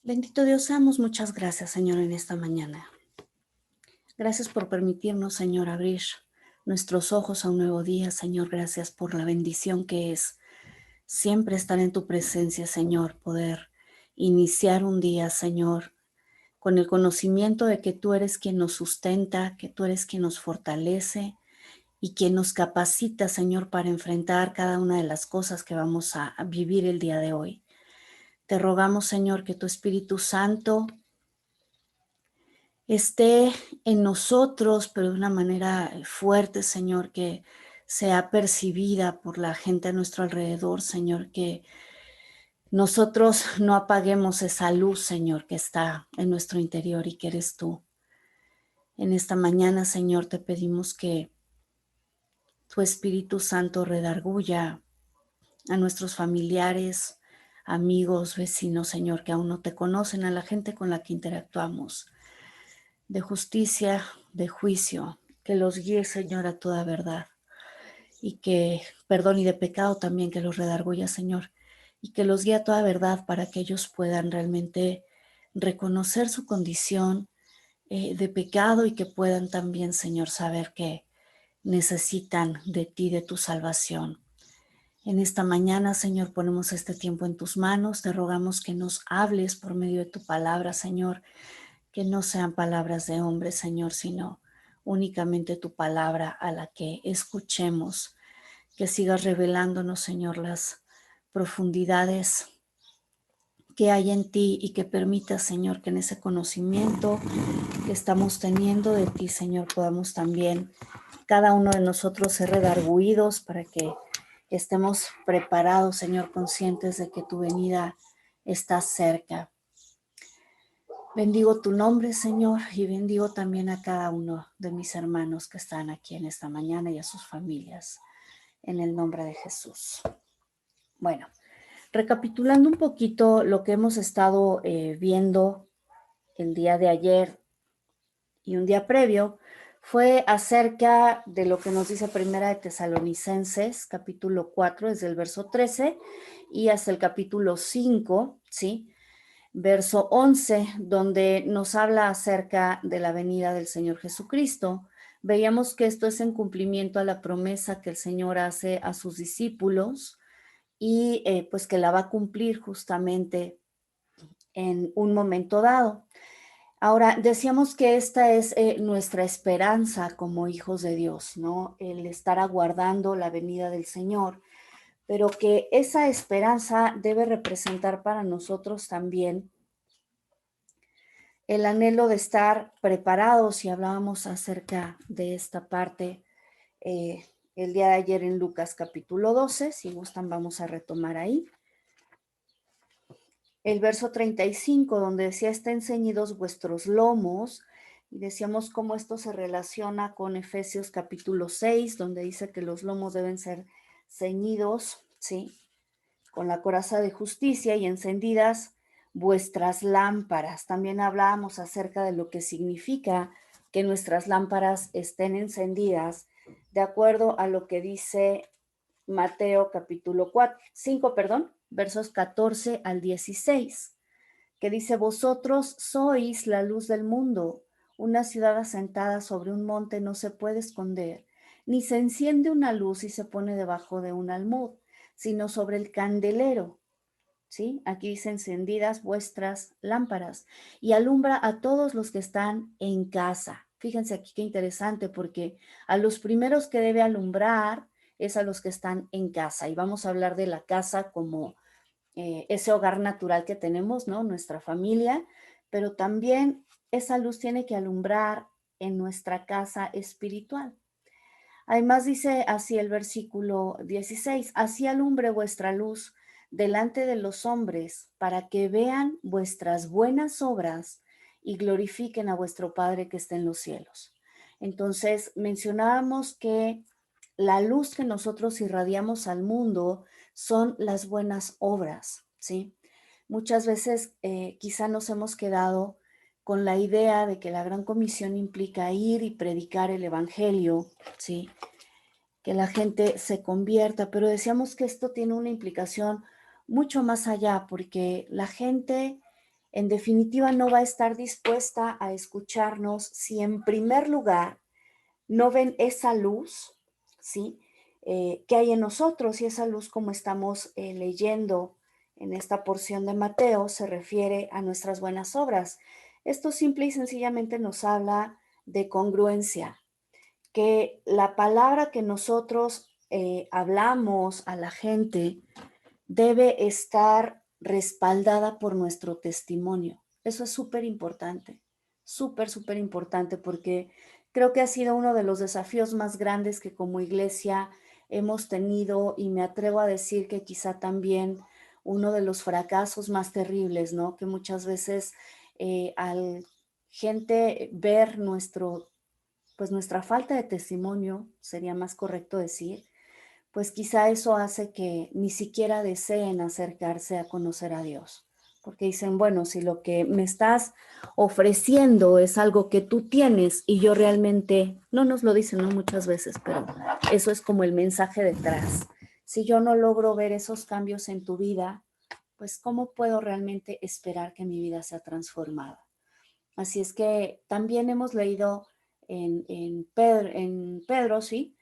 Bendito Dios, damos muchas gracias, Señor, en esta mañana. Gracias por permitirnos, Señor, abrir nuestros ojos a un nuevo día, Señor. Gracias por la bendición que es siempre estar en tu presencia, Señor. Poder iniciar un día, Señor, con el conocimiento de que tú eres quien nos sustenta, que tú eres quien nos fortalece y quien nos capacita, Señor, para enfrentar cada una de las cosas que vamos a vivir el día de hoy. Te rogamos, Señor, que tu Espíritu Santo esté en nosotros, pero de una manera fuerte, Señor, que sea percibida por la gente a nuestro alrededor, Señor, que nosotros no apaguemos esa luz, Señor, que está en nuestro interior y que eres tú. En esta mañana, Señor, te pedimos que tu Espíritu Santo redarguya a nuestros familiares, amigos, vecinos, Señor, que aún no te conocen, a la gente con la que interactuamos, de justicia, de juicio, que los guíe, Señor, a toda verdad, y que, perdón, y de pecado también, que los redarguya, Señor, y que los guíe a toda verdad para que ellos puedan realmente reconocer su condición de pecado y que puedan también, Señor, saber que necesitan de ti, de tu salvación. En esta mañana, Señor, ponemos este tiempo en tus manos, te rogamos que nos hables por medio de tu palabra, Señor, que no sean palabras de hombre, Señor, sino únicamente tu palabra a la que escuchemos, que sigas revelándonos, Señor, las profundidades que hay en ti y que permita, Señor, que en ese conocimiento que estamos teniendo de ti, Señor, podamos también cada uno de nosotros ser redarguidos para que estemos preparados, Señor, conscientes de que tu venida está cerca. Bendigo tu nombre, Señor, y bendigo también a cada uno de mis hermanos que están aquí en esta mañana y a sus familias, en el nombre de Jesús. Bueno, recapitulando un poquito lo que hemos estado viendo el día de ayer y un día previo, fue acerca de lo que nos dice Primera de Tesalonicenses, capítulo 4, desde el verso 13 y hasta el capítulo 5, ¿sí? Verso 11, donde nos habla acerca de la venida del Señor Jesucristo. Veíamos que esto es en cumplimiento a la promesa que el Señor hace a sus discípulos y pues que la va a cumplir justamente en un momento dado. Ahora, decíamos que esta es nuestra esperanza como hijos de Dios, ¿no? El estar aguardando la venida del Señor, pero que esa esperanza debe representar para nosotros también el anhelo de estar preparados, y hablábamos acerca de esta parte el día de ayer en Lucas capítulo 12, si gustan vamos a retomar ahí. El verso 35, donde decía, estén ceñidos vuestros lomos, y decíamos cómo esto se relaciona con Efesios capítulo 6, donde dice que los lomos deben ser ceñidos, ¿sí? Con la coraza de justicia y encendidas vuestras lámparas. También hablábamos acerca de lo que significa que nuestras lámparas estén encendidas, de acuerdo a lo que dice Mateo capítulo 4, 5, perdón, versos 14 al 16, que dice, vosotros sois la luz del mundo. Una ciudad asentada sobre un monte no se puede esconder, ni se enciende una luz y se pone debajo de un almud, sino sobre el candelero. ¿Sí? Aquí dice encendidas vuestras lámparas y alumbra a todos los que están en casa. Fíjense aquí qué interesante, porque a los primeros que debe alumbrar es a los que están en casa, y vamos a hablar de la casa como ese hogar natural que tenemos, ¿no? Nuestra familia, pero también esa luz tiene que alumbrar en nuestra casa espiritual. Además dice así el versículo 16, así alumbre vuestra luz delante de los hombres para que vean vuestras buenas obras y glorifiquen a vuestro Padre que está en los cielos. Entonces mencionábamos que la luz que nosotros irradiamos al mundo son las buenas obras, ¿sí? Muchas veces quizá nos hemos quedado con la idea de que la Gran Comisión implica ir y predicar el Evangelio, ¿sí? Que la gente se convierta, pero decíamos que esto tiene una implicación mucho más allá, porque la gente en definitiva no va a estar dispuesta a escucharnos si en primer lugar no ven esa luz, ¿sí? Que hay en nosotros, y esa luz, como estamos leyendo en esta porción de Mateo, se refiere a nuestras buenas obras. Esto simple y sencillamente nos habla de congruencia, que la palabra que nosotros hablamos a la gente debe estar respaldada por nuestro testimonio. Eso es súper importante, súper, súper importante, porque creo que ha sido uno de los desafíos más grandes que como iglesia hemos tenido, y me atrevo a decir que quizá también uno de los fracasos más terribles, ¿no? Que muchas veces al gente ver pues nuestra falta de testimonio, sería más correcto decir, pues quizá eso hace que ni siquiera deseen acercarse a conocer a Dios, porque dicen, bueno, si lo que me estás ofreciendo es algo que tú tienes y yo realmente, no nos lo dicen, ¿no? Muchas veces, pero eso es como el mensaje detrás. Si yo no logro ver esos cambios en tu vida, pues ¿cómo puedo realmente esperar que mi vida sea transformada? Así es que también hemos leído en Pedro, ¿sí?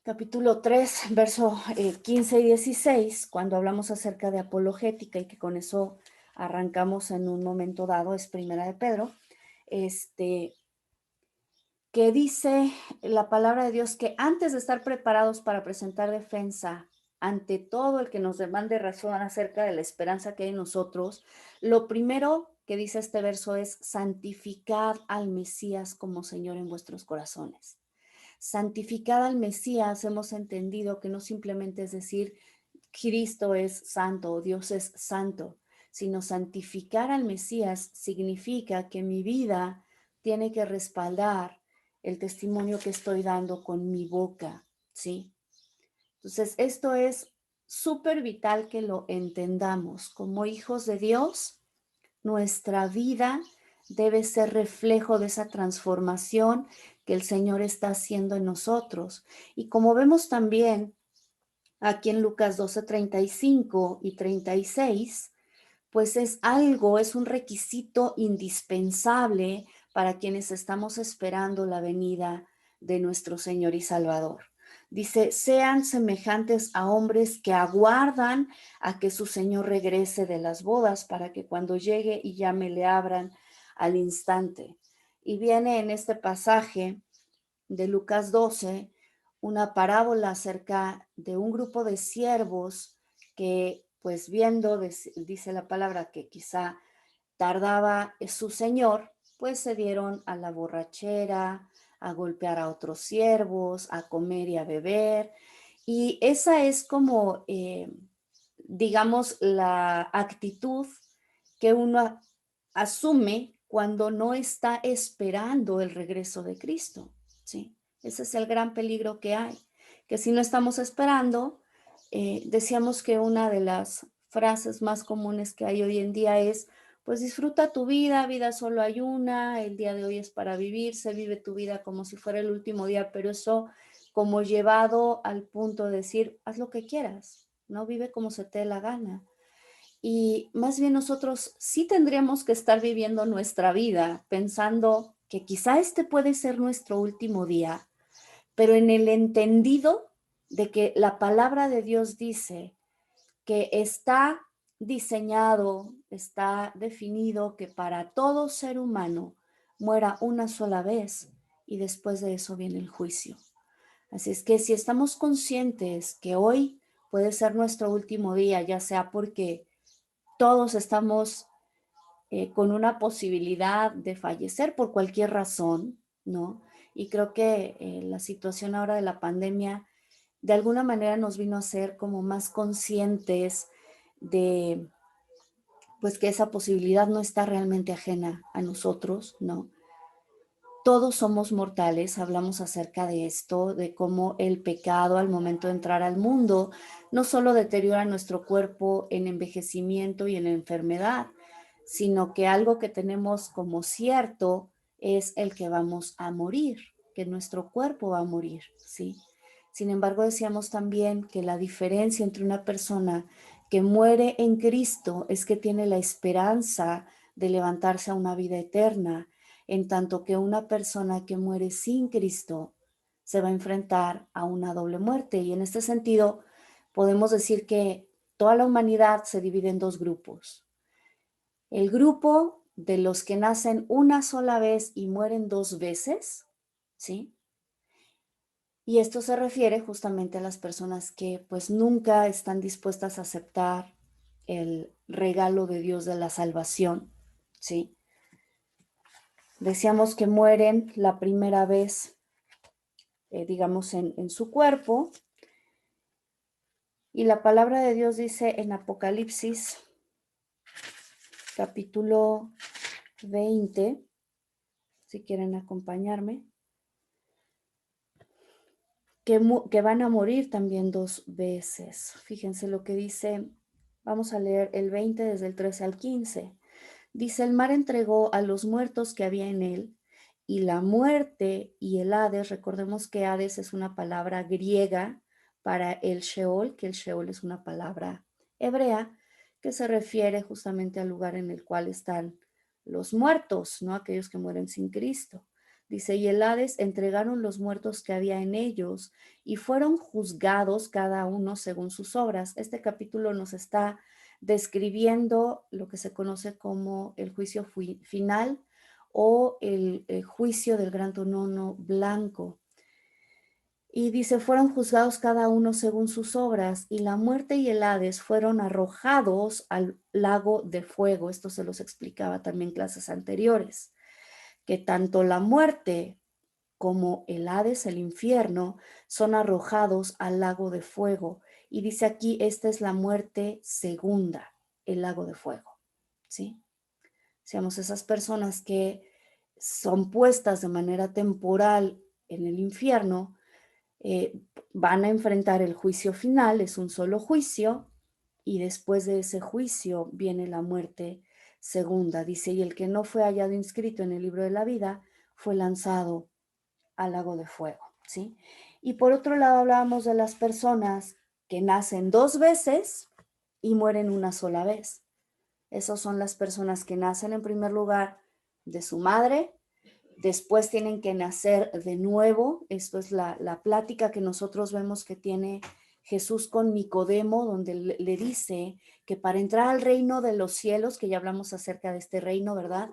Capítulo 3, verso 15 y 16, cuando hablamos acerca de apologética, y que con eso arrancamos en un momento dado, es Primera de Pedro, que dice la palabra de Dios que antes de estar preparados para presentar defensa ante todo el que nos demande razón acerca de la esperanza que hay en nosotros, lo primero que dice este verso es: santificad al Mesías como Señor en vuestros corazones. Santificar al Mesías, hemos entendido que no simplemente es decir Cristo es santo o Dios es santo, sino santificar al Mesías significa que mi vida tiene que respaldar el testimonio que estoy dando con mi boca, ¿sí? Entonces, esto es súper vital que lo entendamos. Como hijos de Dios, nuestra vida debe ser reflejo de esa transformación que el Señor está haciendo en nosotros. Y como vemos también aquí en Lucas 12, 35 y 36, pues es algo, es un requisito indispensable para quienes estamos esperando la venida de nuestro Señor y Salvador. Dice, sean semejantes a hombres que aguardan a que su Señor regrese de las bodas, para que cuando llegue y llame le abran al instante. Y viene en este pasaje de Lucas 12 una parábola acerca de un grupo de siervos que, pues viendo, dice la palabra, que quizá tardaba su señor, pues se dieron a la borrachera, a golpear a otros siervos, a comer y a beber. Y esa es como, digamos, la actitud que uno asume cuando no está esperando el regreso de Cristo, ¿sí? Ese es el gran peligro que hay, que si no estamos esperando, decíamos que una de las frases más comunes que hay hoy en día es, pues disfruta tu vida, vida solo hay una, el día de hoy es para vivirse, vive tu vida como si fuera el último día, pero eso como llevado al punto de decir, haz lo que quieras, no vive como se te dé la gana. Y más bien nosotros sí tendríamos que estar viviendo nuestra vida pensando que quizá este puede ser nuestro último día, pero en el entendido de que la palabra de Dios dice que está diseñado, está definido que para todo ser humano muera una sola vez y después de eso viene el juicio. Así es que si estamos conscientes que hoy puede ser nuestro último día, ya sea porque todos estamos con una posibilidad de fallecer por cualquier razón, ¿no? Y creo que la situación ahora de la pandemia de alguna manera nos vino a ser como más conscientes de, pues que esa posibilidad no está realmente ajena a nosotros, ¿no? Todos somos mortales, hablamos acerca de esto, de cómo el pecado al momento de entrar al mundo no solo deteriora nuestro cuerpo en envejecimiento y en enfermedad, sino que algo que tenemos como cierto es el que vamos a morir, que nuestro cuerpo va a morir, ¿sí? Sin embargo, decíamos también que la diferencia entre una persona que muere en Cristo es que tiene la esperanza de levantarse a una vida eterna, en tanto que una persona que muere sin Cristo se va a enfrentar a una doble muerte. Y en este sentido, podemos decir que toda la humanidad se divide en dos grupos. El grupo de los que nacen una sola vez y mueren dos veces, ¿sí? Y esto se refiere justamente a las personas que pues nunca están dispuestas a aceptar el regalo de Dios de la salvación, ¿sí? Decíamos que mueren la primera vez, digamos, en su cuerpo. Y la palabra de Dios dice en Apocalipsis, capítulo 20, si quieren acompañarme, que van a morir también dos veces. Fíjense lo que dice, vamos a leer el 20 desde el 13 al 15. Dice, el mar entregó a los muertos que había en él, y la muerte y el Hades, recordemos que Hades es una palabra griega para el Sheol, que el Sheol es una palabra hebrea, que se refiere justamente al lugar en el cual están los muertos, ¿no? Aquellos que mueren sin Cristo. Dice, y el Hades entregaron los muertos que había en ellos y fueron juzgados cada uno según sus obras. Este capítulo nos está describiendo lo que se conoce como el juicio final o el juicio del gran trono blanco. Y dice, fueron juzgados cada uno según sus obras, y la muerte y el Hades fueron arrojados al lago de fuego. Esto se los explicaba también en clases anteriores, que tanto la muerte como el Hades, el infierno, son arrojados al lago de fuego. Y dice aquí, esta es la muerte segunda, el lago de fuego, ¿sí? Seamos esas personas que son puestas de manera temporal en el infierno, van a enfrentar el juicio final, es un solo juicio, y después de ese juicio viene la muerte segunda. Dice, y el que no fue hallado inscrito en el libro de la vida fue lanzado al lago de fuego, ¿sí? Y por otro lado hablábamos de las personas que nacen dos veces y mueren una sola vez. Esas son las personas que nacen en primer lugar de su madre, después tienen que nacer de nuevo. Esto es la plática que nosotros vemos que tiene Jesús con Nicodemo, donde le dice que para entrar al reino de los cielos, que ya hablamos acerca de este reino, ¿verdad?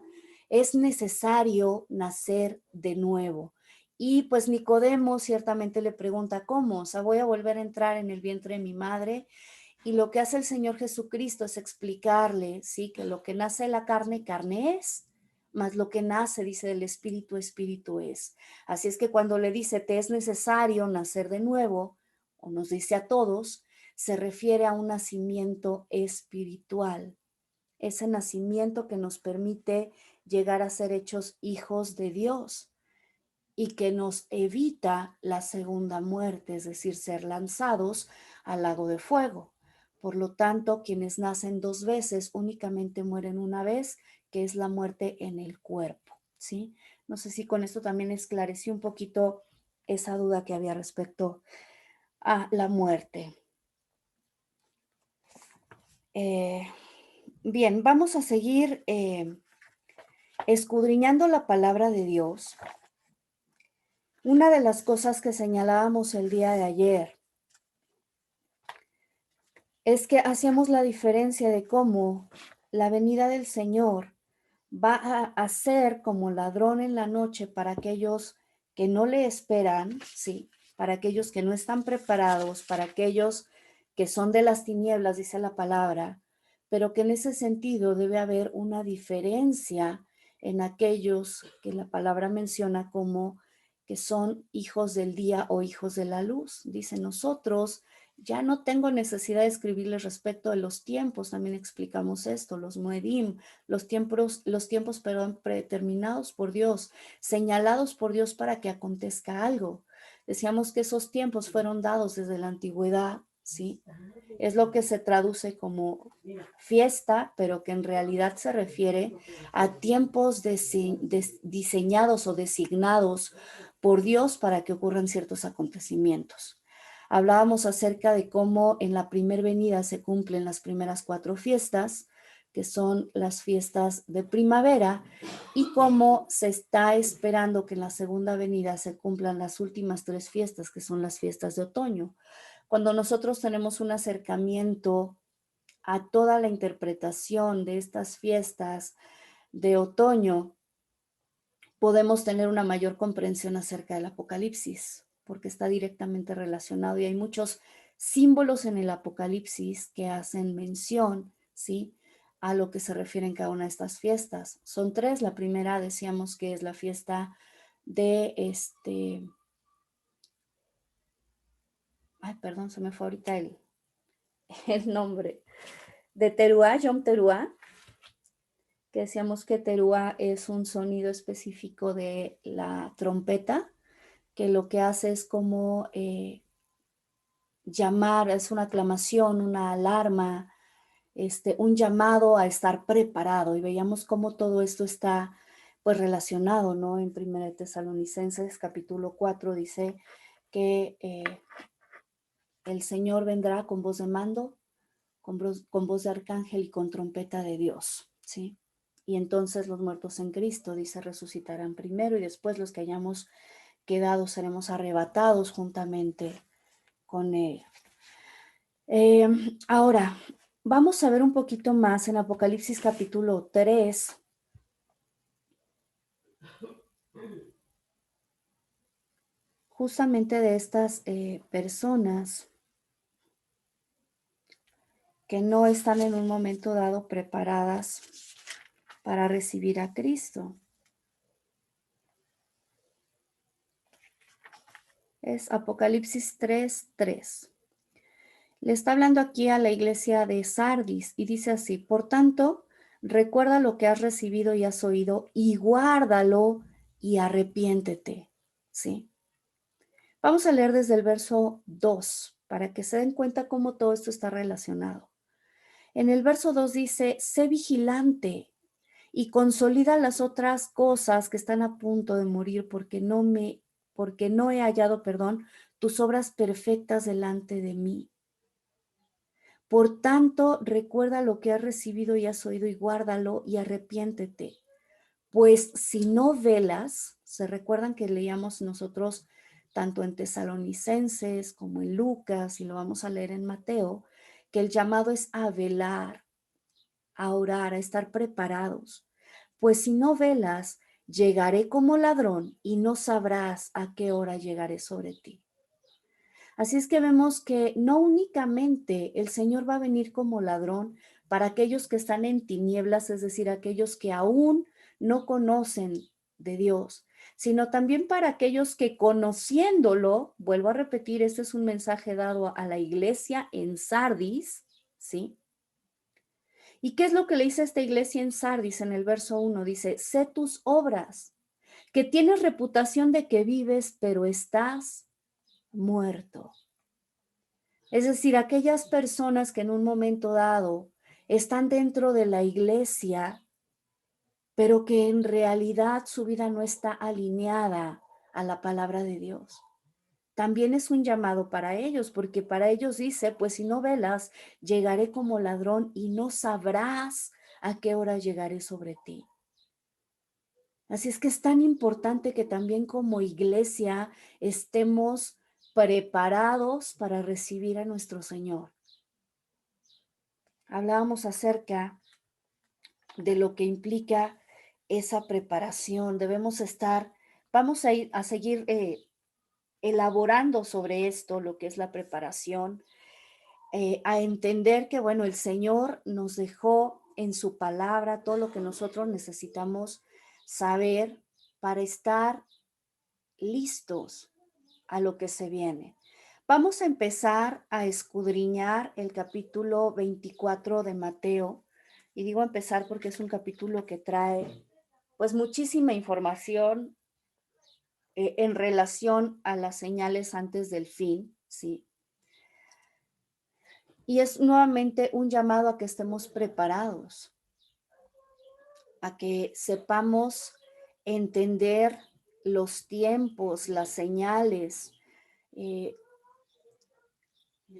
Es necesario nacer de nuevo. Y pues Nicodemo ciertamente le pregunta, ¿cómo? O sea, voy a volver a entrar en el vientre de mi madre. Y lo que hace el Señor Jesucristo es explicarle, ¿sí? Que lo que nace de la carne, carne es, mas lo que nace, dice, del Espíritu, Espíritu es. Así es que cuando le dice, te es necesario nacer de nuevo, o nos dice a todos, se refiere a un nacimiento espiritual. Ese nacimiento que nos permite llegar a ser hechos hijos de Dios y que nos evita la segunda muerte, es decir, ser lanzados al lago de fuego. Por lo tanto, quienes nacen dos veces únicamente mueren una vez, que es la muerte en el cuerpo, ¿sí? No sé si con esto también esclarecí un poquito esa duda que había respecto a la muerte. Bien, vamos a seguir escudriñando la palabra de Dios. Una de las cosas que señalábamos el día de ayer es que hacíamos la diferencia de cómo la venida del Señor va a ser como ladrón en la noche para aquellos que no le esperan, sí, para aquellos que no están preparados, para aquellos que son de las tinieblas, dice la palabra, pero que en ese sentido debe haber una diferencia en aquellos que la palabra menciona como que son hijos del día o hijos de la luz. Dice, nosotros ya no tengo necesidad de escribirles respecto de los tiempos, también explicamos esto, los moedim, los tiempos, perdón, predeterminados por Dios, señalados por Dios para que acontezca algo. Decíamos que esos tiempos fueron dados desde la antigüedad, ¿sí? Es lo que se traduce como fiesta, pero que en realidad se refiere a tiempos diseñados o designados por Dios para que ocurran ciertos acontecimientos. Hablábamos acerca de cómo en la primera venida se cumplen las primeras 4 fiestas, que son las fiestas de primavera, y cómo se está esperando que en la segunda venida se cumplan las últimas 3 fiestas, que son las fiestas de otoño. Cuando nosotros tenemos un acercamiento a toda la interpretación de estas fiestas de otoño, podemos tener una mayor comprensión acerca del Apocalipsis, porque está directamente relacionado y hay muchos símbolos en el Apocalipsis que hacen mención, ¿sí?, a lo que se refiere en cada una de estas fiestas. Son 3. La primera decíamos que es la fiesta de ay, perdón, se me fue ahorita el nombre, de Teruá, Yom Teruá, que decíamos que Teruá es un sonido específico de la trompeta, que lo que hace es como llamar, es una aclamación, una alarma, un llamado a estar preparado. Y veíamos cómo todo esto está pues relacionado, ¿no? En 1 Tesalonicenses capítulo 4 dice que el Señor vendrá con voz de mando, con voz de arcángel y con trompeta de Dios, ¿sí? Y entonces los muertos en Cristo, dice, resucitarán primero y después los que hayamos quedado seremos arrebatados juntamente con Él. Ahora, vamos a ver un poquito más en Apocalipsis capítulo 3. Justamente de estas personas que no están en un momento dado preparadas para recibir a Cristo. Es Apocalipsis 3:3. Le está hablando aquí a la iglesia de Sardis y dice así: por tanto, recuerda lo que has recibido y has oído y guárdalo y arrepiéntete. ¿Sí? Vamos a leer desde el verso 2 para que se den cuenta cómo todo esto está relacionado. En el verso 2 dice: sé vigilante y consolida las otras cosas que están a punto de morir porque no he hallado, tus obras perfectas delante de mí. Por tanto, recuerda lo que has recibido y has oído y guárdalo y arrepiéntete. Pues si no velas, se recuerdan que leíamos nosotros tanto en Tesalonicenses como en Lucas, y lo vamos a leer en Mateo, que el llamado es a velar, a orar, a estar preparados. Pues si no velas, llegaré como ladrón y no sabrás a qué hora llegaré sobre ti. Así es que vemos que no únicamente el Señor va a venir como ladrón para aquellos que están en tinieblas, es decir, aquellos que aún no conocen de Dios, sino también para aquellos que conociéndolo, vuelvo a repetir, este es un mensaje dado a la iglesia en Sardis, ¿sí? ¿Y qué es lo que le dice a esta iglesia en Sardis en el verso 1? Dice: sé tus obras, que tienes reputación de que vives, pero estás muerto. Es decir, aquellas personas que en un momento dado están dentro de la iglesia, pero que en realidad su vida no está alineada a la palabra de Dios. También es un llamado para ellos, porque para ellos dice: pues si no velas, llegaré como ladrón y no sabrás a qué hora llegaré sobre ti. Así es que es tan importante que también como iglesia estemos preparados para recibir a nuestro Señor. Hablábamos acerca de lo que implica esa preparación. Vamos a seguir elaborando sobre esto, lo que es la preparación, a entender que, bueno, el Señor nos dejó en su palabra todo lo que nosotros necesitamos saber para estar listos a lo que se viene. Vamos a empezar a escudriñar el capítulo 24 de Mateo. Y digo empezar porque es un capítulo que trae pues muchísima información en relación a las señales antes del fin, ¿sí? Y es nuevamente un llamado a que estemos preparados, a que sepamos entender los tiempos, las señales,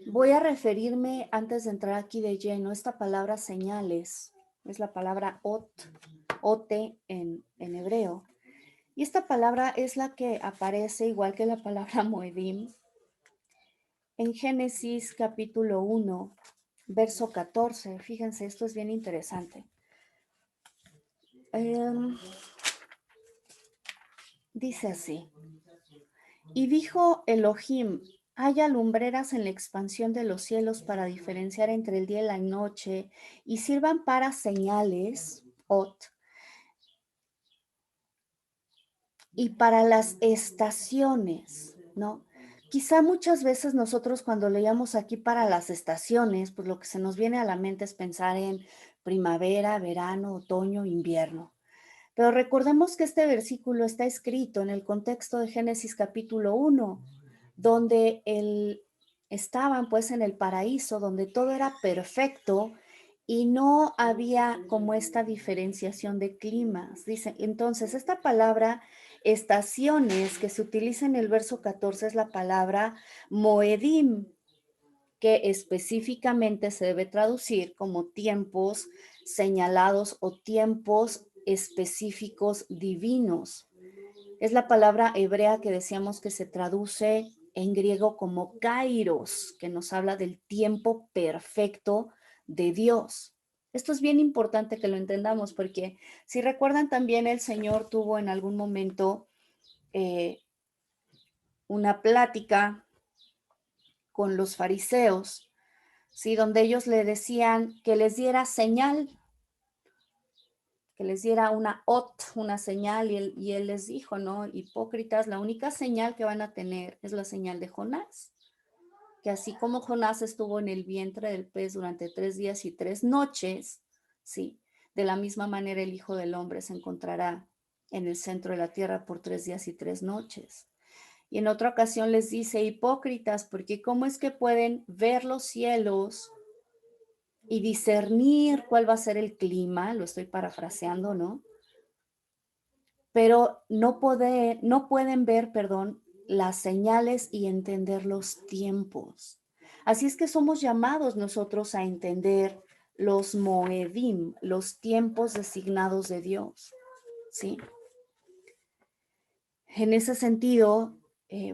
Voy a referirme, antes de entrar aquí de lleno, esta palabra señales, es la palabra ot en hebreo. Y esta palabra es la que aparece, igual que la palabra moedim, en Génesis capítulo 1, verso 14. Fíjense, esto es bien interesante. Dice así: y dijo Elohim, haya lumbreras en la expansión de los cielos para diferenciar entre el día y la noche, y sirvan para señales, ot, y para las estaciones, ¿no? Quizá muchas veces nosotros cuando leíamos aquí para las estaciones, pues lo que se nos viene a la mente es pensar en primavera, verano, otoño, invierno. Pero recordemos que este versículo está escrito en el contexto de Génesis capítulo 1, donde estaban pues en el paraíso, donde todo era perfecto y no había como esta diferenciación de climas. Dice, entonces, esta palabra estaciones que se utiliza en el verso 14 es la palabra moedim, que específicamente se debe traducir como tiempos señalados o tiempos específicos divinos. Es la palabra hebrea que decíamos que se traduce en griego como kairos, que nos habla del tiempo perfecto de Dios. Esto es bien importante que lo entendamos porque si recuerdan también el Señor tuvo en algún momento una plática con los fariseos, ¿sí? Donde ellos le decían que les diera señal, que les diera una una señal, y él les dijo, ¿no? Hipócritas, la única señal que van a tener es la señal de Jonás, que así como Jonás estuvo en el vientre del pez durante 3 días y 3 noches, ¿sí? De la misma manera el Hijo del Hombre se encontrará en el centro de la tierra por 3 días y 3 noches. Y en otra ocasión les dice, hipócritas, porque ¿cómo es que pueden ver los cielos y discernir cuál va a ser el clima? Lo estoy parafraseando, ¿no? Pero no pueden ver, perdón, las señales y entender los tiempos. Así es que somos llamados nosotros a entender los moedim, los tiempos designados de Dios, ¿sí? En ese sentido,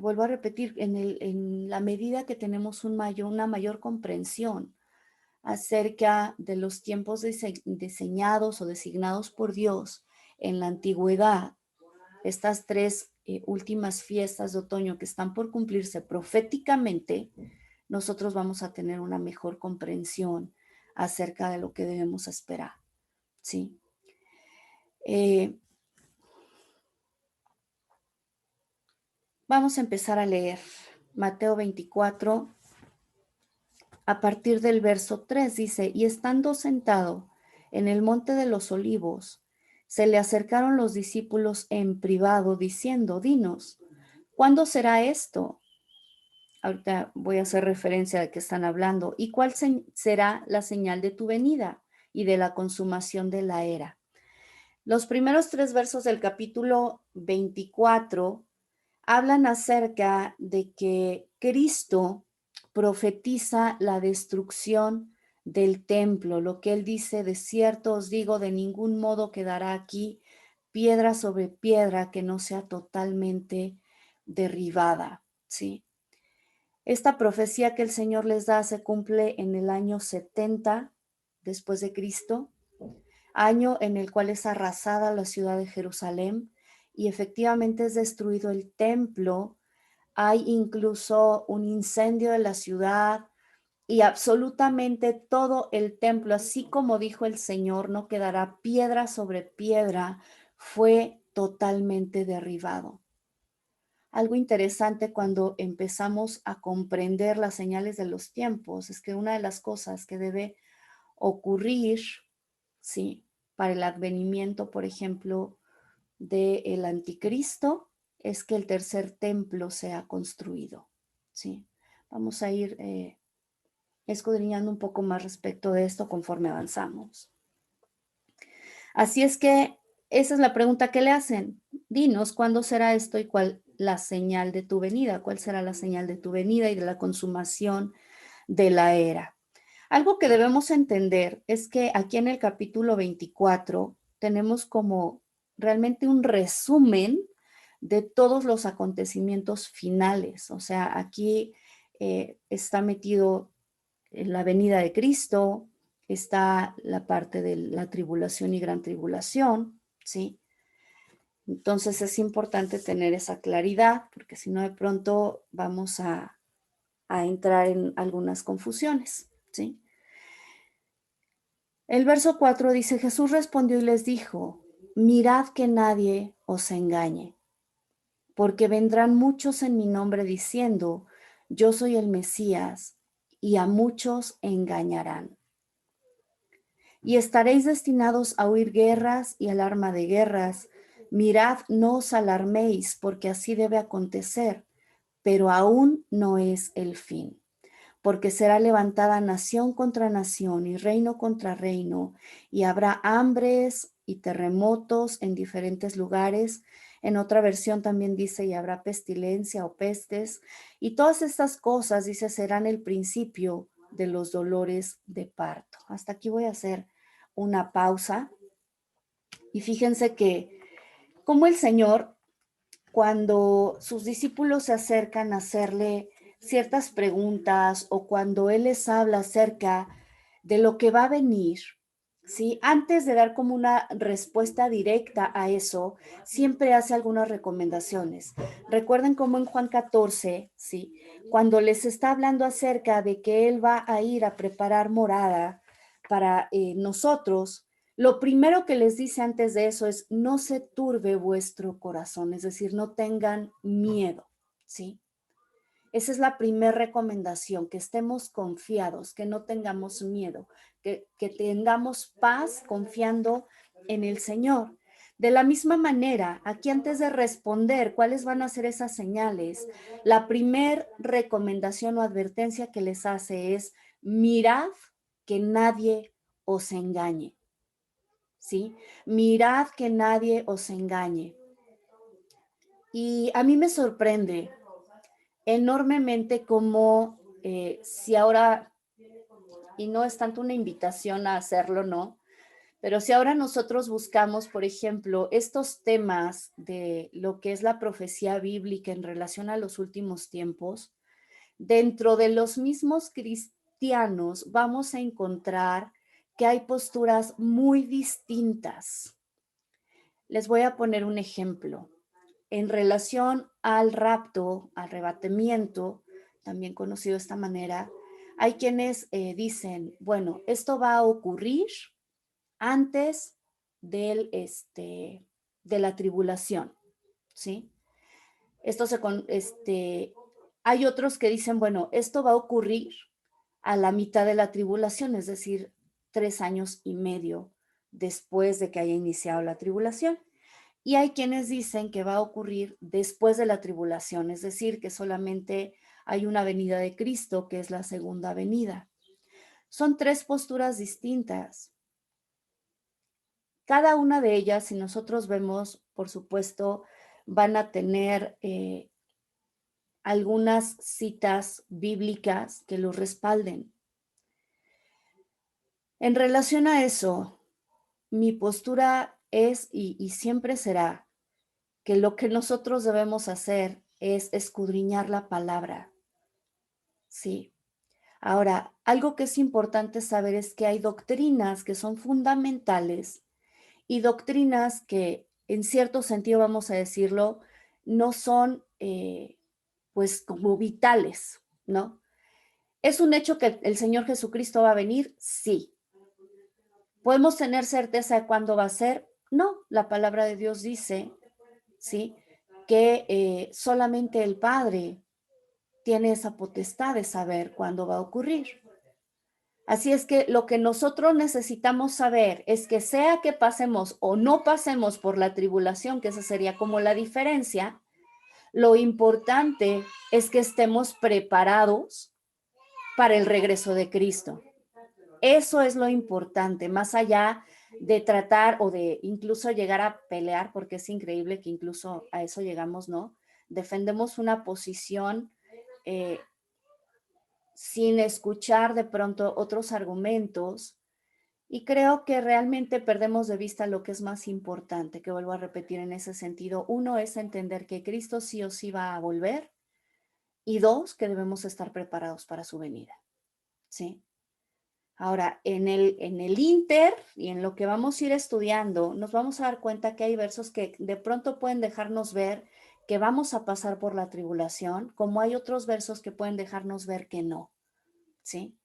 vuelvo a repetir, en la medida que tenemos una mayor comprensión acerca de los tiempos diseñados o designados por Dios en la antigüedad, estas tres últimas fiestas de otoño que están por cumplirse proféticamente, nosotros vamos a tener una mejor comprensión acerca de lo que debemos esperar, ¿sí? Vamos a empezar a leer Mateo 24, a partir del verso 3, dice, y estando sentado en el monte de los olivos, se le acercaron los discípulos en privado, diciendo, dinos, ¿cuándo será esto? Ahorita voy a hacer referencia de qué están hablando. ¿Y cuál será la señal de tu venida y de la consumación de la era? Los primeros 3 versos del capítulo 24 hablan acerca de que Cristo profetiza la destrucción del templo. Lo que él dice, de cierto os digo, de ningún modo quedará aquí piedra sobre piedra que no sea totalmente derribada, ¿sí? Esta profecía que el Señor les da se cumple en el año 70 después de Cristo, año en el cual es arrasada la ciudad de Jerusalén y efectivamente es destruido el templo. Hay incluso un incendio de la ciudad y absolutamente todo el templo, así como dijo el Señor, no quedará piedra sobre piedra, fue totalmente derribado. Algo interesante cuando empezamos a comprender las señales de los tiempos es que una de las cosas que debe ocurrir, sí, para el advenimiento, por ejemplo, del anticristo, es que el tercer templo sea construido, sí. Vamos a ir escudriñando un poco más respecto de esto conforme avanzamos. Así es que esa es la pregunta que le hacen. Dinos cuándo será esto y cuál la señal de tu venida, cuál será la señal de tu venida y de la consumación de la era. Algo que debemos entender es que aquí en el capítulo 24 tenemos como realmente un resumen de todos los acontecimientos finales. O sea, aquí está metido en la venida de Cristo, está la parte de la tribulación y gran tribulación, ¿sí? Entonces es importante tener esa claridad, porque si no de pronto vamos a entrar en algunas confusiones, ¿sí? El verso 4 dice, Jesús respondió y les dijo, mirad que nadie os engañe, porque vendrán muchos en mi nombre diciendo, yo soy el Mesías, y a muchos engañarán. Y estaréis destinados a oír guerras y alarma de guerras. Mirad, no os alarméis, porque así debe acontecer, pero aún no es el fin. Porque será levantada nación contra nación y reino contra reino, y habrá hambres y terremotos en diferentes lugares. En otra versión también dice, y habrá pestilencia o pestes, y todas estas cosas, dice, serán el principio de los dolores de parto. Hasta aquí voy a hacer una pausa, y fíjense que como el Señor, cuando sus discípulos se acercan a hacerle ciertas preguntas o cuando Él les habla acerca de lo que va a venir, ¿sí? Antes de dar como una respuesta directa a eso, siempre hace algunas recomendaciones. Recuerden cómo en Juan 14, ¿sí? Cuando les está hablando acerca de que Él va a ir a preparar morada para nosotros, lo primero que les dice antes de eso es, no se turbe vuestro corazón, es decir, no tengan miedo, ¿sí? Esa es la primera recomendación, que estemos confiados, que no tengamos miedo, que tengamos paz confiando en el Señor. De la misma manera, aquí antes de responder cuáles van a ser esas señales, la primera recomendación o advertencia que les hace es, mirad que nadie os engañe. ¿Sí? Mirad que nadie os engañe. Y a mí me sorprende enormemente cómo si ahora, y no es tanto una invitación a hacerlo, ¿no? Pero si ahora nosotros buscamos, por ejemplo, estos temas de lo que es la profecía bíblica en relación a los últimos tiempos, dentro de los mismos cristianos vamos a encontrar que hay posturas muy distintas. Les voy a poner un ejemplo. En relación al rapto, arrebatamiento, también conocido de esta manera, hay quienes dicen, bueno, esto va a ocurrir antes de la tribulación, ¿sí? Hay otros que dicen, bueno, esto va a ocurrir a la mitad de la tribulación, es decir, 3 años y medio después de que haya iniciado la tribulación. Y hay quienes dicen que va a ocurrir después de la tribulación, es decir, que solamente hay una venida de Cristo, que es la segunda venida. Son 3 posturas distintas. Cada una de ellas, si nosotros vemos, por supuesto, van a tener algunas citas bíblicas que los respalden. En relación a eso, mi postura es y siempre será que lo que nosotros debemos hacer es escudriñar la palabra. Sí. Ahora, algo que es importante saber es que hay doctrinas que son fundamentales y doctrinas que, en cierto sentido, vamos a decirlo, no son, pues, como vitales, ¿no? ¿Es un hecho que el Señor Jesucristo va a venir? Sí. ¿Podemos tener certeza de cuándo va a ser? No, la palabra de Dios dice, ¿sí?, que solamente el Padre tiene esa potestad de saber cuándo va a ocurrir. Así es que lo que nosotros necesitamos saber es que sea que pasemos o no pasemos por la tribulación, que esa sería como la diferencia, lo importante es que estemos preparados para el regreso de Cristo. Eso es lo importante, más allá de tratar o de incluso llegar a pelear, porque es increíble que incluso a eso llegamos, ¿no? Defendemos una posición sin escuchar de pronto otros argumentos. Y creo que realmente perdemos de vista lo que es más importante, que vuelvo a repetir en ese sentido. Uno es entender que Cristo sí o sí va a volver, y dos, que debemos estar preparados para su venida, ¿sí? Ahora, en el Inter y en lo que vamos a ir estudiando, nos vamos a dar cuenta que hay versos que de pronto pueden dejarnos ver que vamos a pasar por la tribulación, como hay otros versos que pueden dejarnos ver que no, ¿sí?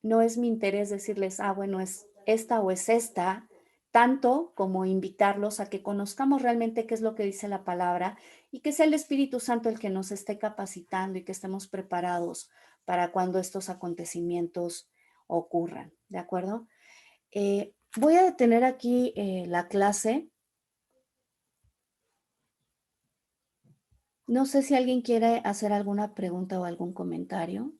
No es mi interés decirles, bueno, es esta o es esta, tanto como invitarlos a que conozcamos realmente qué es lo que dice la palabra y que sea el Espíritu Santo el que nos esté capacitando y que estemos preparados para cuando estos acontecimientos ocurran, ¿de acuerdo? Voy a detener aquí la clase. No sé si alguien quiere hacer alguna pregunta o algún comentario.